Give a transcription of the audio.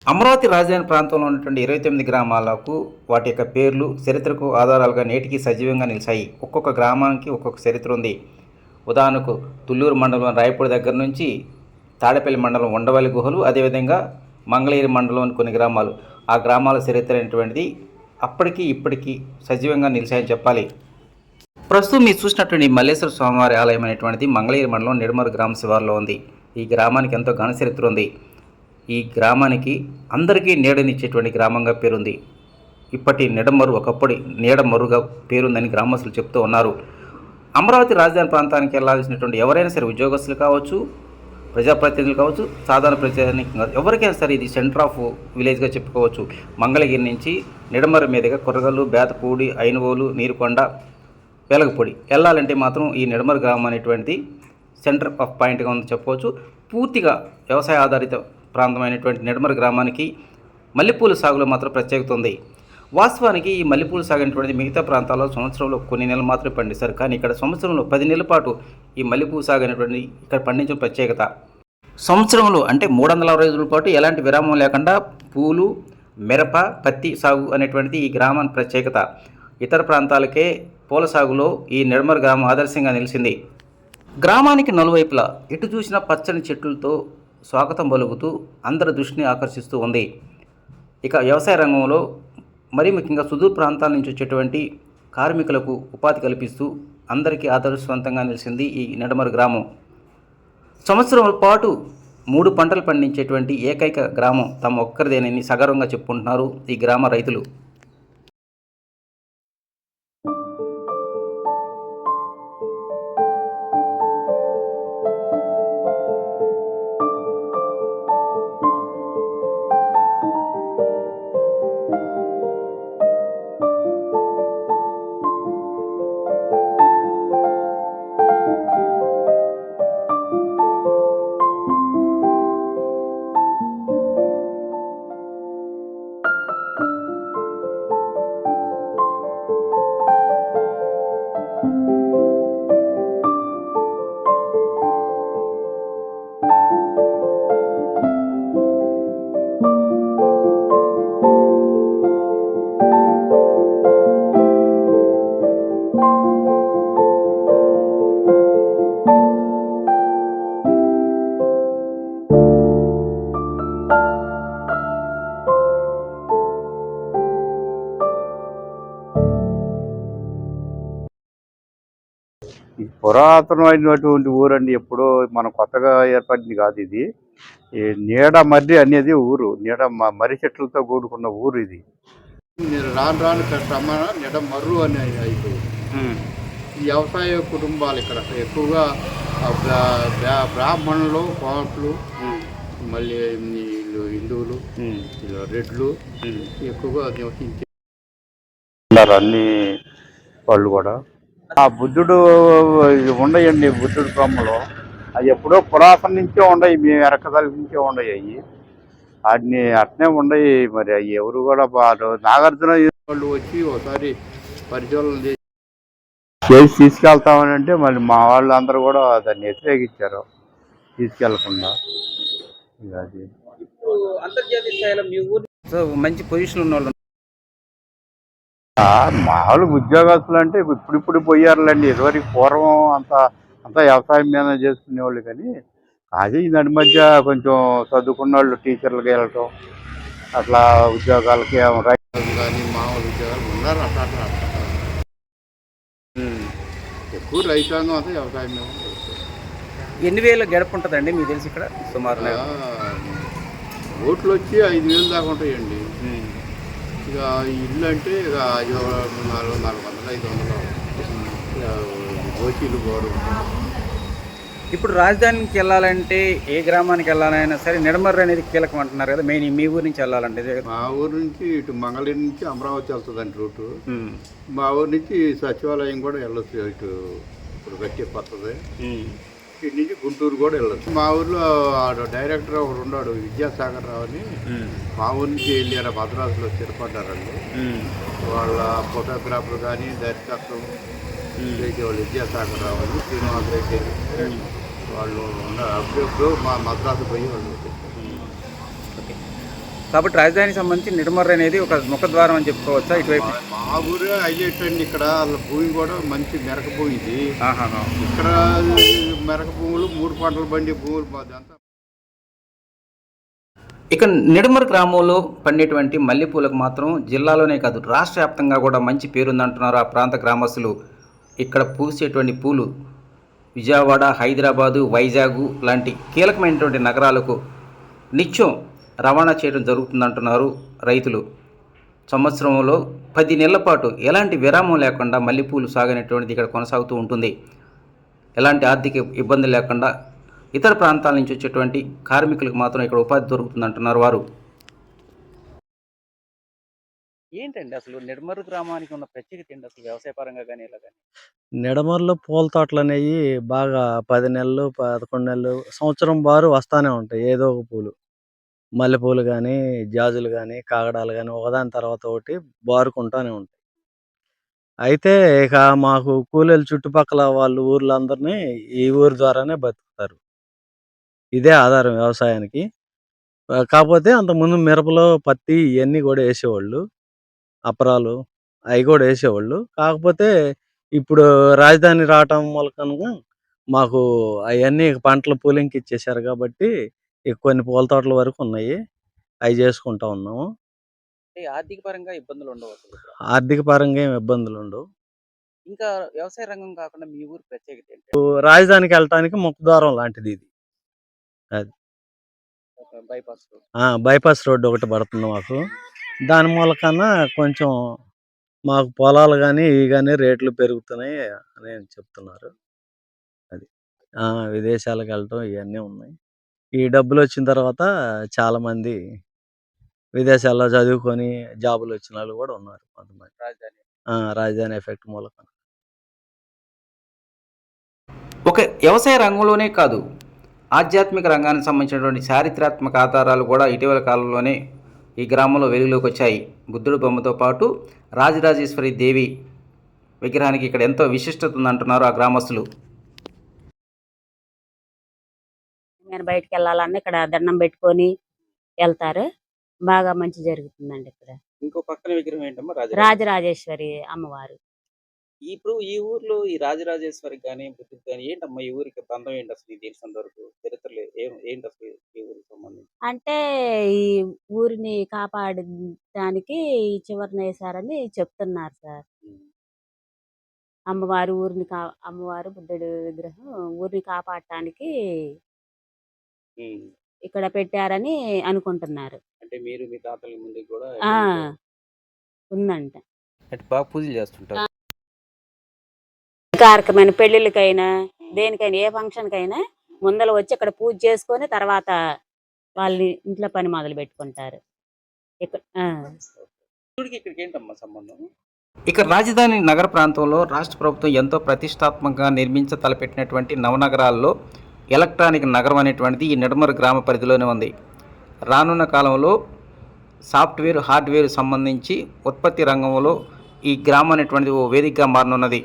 అమరావతి రాజధాని ప్రాంతంలో ఉన్నటువంటి 29 గ్రామాలకు వాటి యొక్క పేర్లు చరిత్రకు ఆధారాలుగా నేటికి సజీవంగా నిలిచాయి. ఒక్కొక్క గ్రామానికి ఒక్కొక్క చరిత్ర ఉంది. ఉదాహరణకు తుళ్ళూరు మండలం రాయపూడి దగ్గర నుంచి తాడేపల్లి మండలం ఉండవల్లి గుహలు, అదేవిధంగా మంగళగిరి మండలంలోని కొన్ని గ్రామాలు. ఆ గ్రామాల చరిత్ర అనేటువంటిది అప్పటికి ఇప్పటికీ సజీవంగా నిలిచాయని చెప్పాలి. ప్రస్తుతం మీరు చూసినటువంటి మల్లేశ్వర స్వామివారి ఆలయం అనేటువంటిది మంగళగిరి మండలం నిడమరు గ్రామ శివారులో ఉంది. ఈ గ్రామానికి ఎంతో ఘన చరిత్ర ఉంది. ఈ గ్రామానికి అందరికీ నీడనిచ్చేటువంటి గ్రామంగా పేరుంది. ఇప్పటి నిడమరు ఒకప్పటి నీడమరుగా పేరుందని గ్రామస్తులు చెప్తూ ఉన్నారు. అమరావతి రాజధాని ప్రాంతానికి వెళ్లాల్సినటువంటి ఎవరైనా సరే, ఉద్యోగస్తులు కావచ్చు, ప్రజాప్రతినిధులు కావచ్చు, సాధారణ ప్రజానికి ఎవరికైనా సరే ఇది సెంటర్ ఆఫ్ విలేజ్గా చెప్పుకోవచ్చు. మంగళగిరి నుంచి నిడమరు మీదుగా కొర్రగల్లు, బేతపూడి, ఐనువోలు, నీరుకొండ, వెలగపూడి వెళ్ళాలంటే మాత్రం ఈ నిడమరు గ్రామం అనేటువంటిది సెంటర్ ఆఫ్ పాయింట్గా ఉందని చెప్పుకోవచ్చు. పూర్తిగా వ్యవసాయ ఆధారిత ప్రాంతమైనటువంటి నిడమరు గ్రామానికి మల్లెపూల సాగులో మాత్రం ప్రత్యేకత ఉంది. వాస్తవానికి ఈ మల్లెపూల సాగు అనేటువంటిది మిగతా ప్రాంతాల్లో సంవత్సరంలో కొన్ని నెలలు మాత్రమే పండిస్తారు. కానీ ఇక్కడ సంవత్సరంలో 10 నెలల పాటు ఈ మల్లెపూ సాగు అనేటువంటి ఇక్కడ పండించిన ప్రత్యేకత. సంవత్సరంలో అంటే 360 రోజుల పాటు ఎలాంటి విరామం లేకుండా పూలు, మిరప, పత్తి సాగు అనేటువంటిది ఈ గ్రామానికి ప్రత్యేకత. ఇతర ప్రాంతాలకే పూల సాగులో ఈ నిడమరు గ్రామం ఆదర్శంగా నిలిచింది. గ్రామానికి నలువైపులా ఎటు చూసినా పచ్చని చెట్లతో స్వాగతం పలుకుతూ అందరి దృష్టిని ఆకర్షిస్తూ ఉంది. ఇక వ్యవసాయ రంగంలో మరీ ముఖ్యంగా సుదూర ప్రాంతాల నుంచి వచ్చేటువంటి కార్మికులకు ఉపాధి కల్పిస్తూ అందరికీ ఆదర్శవంతంగా నిలిచింది ఈ నిడమరు గ్రామం. సంవత్సరం పాటు 3 పంటలు పండించేటువంటి ఏకైక గ్రామం తమ ఒక్కరిదేనని సగర్వంగా చెప్పుకుంటున్నారు ఈ గ్రామ రైతులు. పురాతనమైనటువంటి ఊరండి. ఎప్పుడో మన కొత్తగా ఏర్పడింది కాదు ఇది. ఈ నీడ మర్రి అనేది ఊరు. మర్రి చెట్లతో కూడుకున్న ఊరు ఇది. రాను రాను క్రమేణా నిడమర్రు అని అయిపోయింది. ఈ వ్యవసాయ కుటుంబాలు ఇక్కడ ఎక్కువగా బ్రాహ్మణులు, కోట్లు, మళ్ళీ వీళ్ళు హిందువులు, రెడ్లు ఎక్కువగా నివసించారు. అన్ని వాళ్ళు కూడా ఆ బుద్ధుడు ఉండయండి. బుద్ధుడు బొమ్మలు అది ఎప్పుడో పురాతన నుంచే ఉండయి. మేము ఎరకదల నుంచే ఉండయి. అవి వాటిని అట్నే ఉండయి. మరి అవి ఎవరు కూడా నాగార్జున వాళ్ళు వచ్చి ఒకసారి పరిశోధన చేసి తీసుకెళ్తామని అంటే మళ్ళీ మా వాళ్ళు అందరూ కూడా దాన్ని వ్యతిరేకించారు, తీసుకెళ్లకుండా. అది అంతర్జాతీయ స్థాయిలో మీ ఊరు మంచి పొజిషన్ ఉన్న వాళ్ళు మామూలు ఉద్యోగస్తులు అంటే ఇప్పుడు పోయారులేండి. ఇదివరకు పూర్వం అంతా వ్యవసాయం మీద చేసుకునేవాళ్ళు. కానీ అది దాని మధ్య కొంచెం చదువుకున్న వాళ్ళు టీచర్లకి వెళ్ళటం, అట్లా ఉద్యోగాలకి రైతులు కానీ మామూలు ఉద్యోగాలు ఉన్నారు. అట్లా ఎక్కువ రైతాంగం అంతా వ్యవసాయం మీద. ఎన్ని వేల గడప ఉంటుందండి మీకు తెలిసి ఇక్కడ సుమారు? ఓట్లు వచ్చి 5,000 దాకా ఉంటాయండి. ఇక ఇల్లు అంటే ఇక 400-500 ఓటీలు పోవడం. ఇప్పుడు రాజధానికి వెళ్ళాలంటే ఏ గ్రామానికి వెళ్ళాలైనా సరే నిడమర్రు అనేది కీలకం అంటున్నారు కదా. మెయిన్ మీ ఊరు నుంచి వెళ్ళాలంటే మా ఊరు నుంచి ఇటు మంగళగిరి నుంచి అమరావతి వెళ్తుందండి రూటు. మా ఊరు నుంచి సచివాలయం కూడా వెళ్ళొచ్చు. ఇటు ఇప్పుడు గట్టి కొత్తది. ఇటు నుంచి గుంటూరు కూడా వెళ్ళొచ్చు. మా ఊర్లో డైరెక్టర్ ఒకడు ఉన్నాడు, విద్యాసాగర్ రావు అని. మా ఊరి నుంచి వెళ్ళారు, మద్రాసులో స్థిరపడ్డారండి. వాళ్ళ ఫోటోగ్రాఫర్ కానీ దర్శకత్వం చేసేవాళ్ళు విద్యాసాగర్ రావు అని, శ్రీనివాస రెడ్డి వాళ్ళు ఉన్నారు. అప్పుడెప్పుడు మా మద్రాసు పోయి వాళ్ళు. కాబట్టి రాజధానికి సంబంధించి నిడమర్రు అనేది ఒక ముఖద్వారం అని చెప్పుకోవచ్చా ఇటువైపు? మా ఊరే హైలైట్ అండి. ఇక్కడ వాళ్ళ భూమి కూడా మంచి మెరక భూమి ఇది. ఆహాహా. ఇక్కడ మెరక భూములు 3 పంటలు పండే భూములు అదంతా. ఇక నిడమర్ గ్రామంలో పండేటువంటి మల్లెపూలకు మాత్రం జిల్లాలోనే కాదు రాష్ట్ర వ్యాప్తంగా కూడా మంచి పేరుందంటున్నారు ఆ ప్రాంత గ్రామస్తులు. ఇక్కడ పూసేటువంటి పూలు విజయవాడ, హైదరాబాదు, వైజాగ్ లాంటి కీలకమైనటువంటి నగరాలకు నిత్యం రవాణా చేయడం జరుగుతుందంటున్నారు రైతులు. సంవత్సరంలో 10 నెలల పాటు ఎలాంటి విరామం లేకుండా మల్లెపూలు సాగు అనేటువంటిది ఇక్కడ కొనసాగుతూ ఉంటుంది. ఎలాంటి ఆర్థిక ఇబ్బందులు లేకుండా ఇతర ప్రాంతాల నుంచి వచ్చేటువంటి కార్మికులకు మాత్రం ఇక్కడ ఉపాధి దొరుకుతుందంటున్నారు వారు. ఏంటండి అసలు నిడమర్రు గ్రామానికి ఉన్న ప్రత్యేకత ఏంటి అసలు వ్యవసాయ పరంగా కానీ ఇలా కానీ? నిడమర్రులో పూల తోటలనేయి బాగా 10 నెలలు, 11 నెలలు, సంవత్సరం బారు వస్తానే ఉంటాయి ఏదో ఒక పూలు. మల్లెపూలు గానీ, జాజులు గానీ, కాగడాలు గానీ ఒకదాని తర్వాత ఒకటి బారుకుంటానే ఉంటాయి. అయితే ఇక మాకు కూలీలు చుట్టుపక్కల వాళ్ళు ఊర్లందరినీ ఈ ఊరు ద్వారానే బతుకుతారు. ఇదే ఆధారం వ్యవసాయానికి. కాపోతే అంతకుముందు మిరపలో, పత్తి ఇయన్నీ గూడా యేసేవాళ్ళు. అపరాలు అయి గూడా యేసేవాళ్ళు. కాకపోతే ఇప్పుడు రాజధాని రావటం మూలకంగా మాకు అయన్నీ పంటలు పూలింగ్‌కిచ్చేశారు గాబట్టి, ఇక కొన్ని పూల తోటల వరకు ఉన్నాయి. అయి జేసుకుంటా ఉన్నాము. అంటే ఆర్థిక పరంగా ఇబ్బందులు ఉండవు అసలు ఇక్కడ. ఆర్థిక పరంగా ఏమి ఇబ్బందులుండవు. ఇంకా వ్యవసాయ రంగం కాకుండా మీ ఊరి ప్రత్యేకత ఏంటి? రాజధానికెళ్ళటానికి ముఖద్వారం లాంటిదిది. అది. ఒక బైపాస్ రోడ్. బైపాస్ రోడ్ ఒకటి పడుతుంది మాకు. దాని మూలకన్నా కొంచెం మాకు పొలాలు గానీ, ఇయి గానీ రేట్లు పెరుగుతున్నాయి అని చెప్తున్నారు. అది. విదేశాలకెళ్ళటం ఇయన్నీ ఉన్నాయి. ఈ డబ్బులొచ్చిన తర్వాత చాలామంది విదేశాల్లో చదువుకొని జాబులొచ్చినోళ్ళు గూడా ఉన్నారు కొంతమంది. రాజధాని. రాజధాని ఎఫెక్ట్ మూలకం. ఒక వ్యవసాయ రంగంలోనే కాదు ఆధ్యాత్మిక రంగానికి సంబంధించినటువంటి చారిత్రాత్మక ఆధారాలు కూడా ఇటీవల కాలంలోనే ఈ గ్రామంలో వెలుగులోకి వచ్చాయి. బుద్ధుడి బొమ్మతో పాటు రాజరాజేశ్వరి దేవి విగ్రహానికి ఇక్కడ ఎంతో విశిష్టత ఉందంటున్నారు ఆ గ్రామస్తులు. నేను బయటికి వెళ్ళాలన్నా ఇక్కడ దండం పెట్టుకొని వెళ్తారు. బాగా మంచి జరుగుతుందండి ఇక్కడ. ఇంకో పక్కన విగ్రహం ఏంటమ్మా? రాజరాజేశ్వరి అమ్మవారు. ఇప్పుడు ఈ ఊర్లో ఈ రాజరాజేశ్వరికి కానీ బుద్ధుడికి కానీ ఏంటమ్మా ఈ ఊరికి బంధం ఏంటి అసలు ఇది తెలిసినంత వరకు చరిత్రలో ఏంటి అసలు ఈ ఊరికి సంబంధించి? అంటే ఈ ఊరిని కాపాడడానికి ఈ చివరన వేశారని చెప్తున్నారు సార్. అమ్మవారు అమ్మవారు బుద్ధుడి విగ్రహం ఊరిని కాపాడటానికి ఇక్కడ పెట్టారని అనుకుంటున్నారు. అంటే మీరు మీ తాతల ముందు కూడా ఉందంట. అంటే బాగా పూజలు చేస్తుంటారు. కార్యక్రమైన పెళ్లిళ్ళకైనా దేనికైనా ఏ ఫంక్షన్కైనా ముందర వచ్చి ఇక్కడ పూజ చేసుకొని తర్వాత వాళ్ళని ఇంట్లో పని మొదలు పెట్టుకుంటారు. ఇక్కడికి ఏంటమ్మా సంబంధం? ఇక రాజధాని నగర ప్రాంతంలో రాష్ట్ర ప్రభుత్వం ఎంతో ప్రతిష్టాత్మకంగా తలపెట్టినటువంటి నవనగరాల్లో ఎలక్ట్రానిక్ నగరం అనేటువంటిది ఈ నిడమర్రు గ్రామ పరిధిలోనే ఉంది. రానున్న కాలంలో సాఫ్ట్వేర్, హార్డ్వేర్ సంబంధించి ఉత్పత్తి రంగంలో ఈ గ్రామం అనేటువంటిది ఓ వేదికగా మారనున్నది.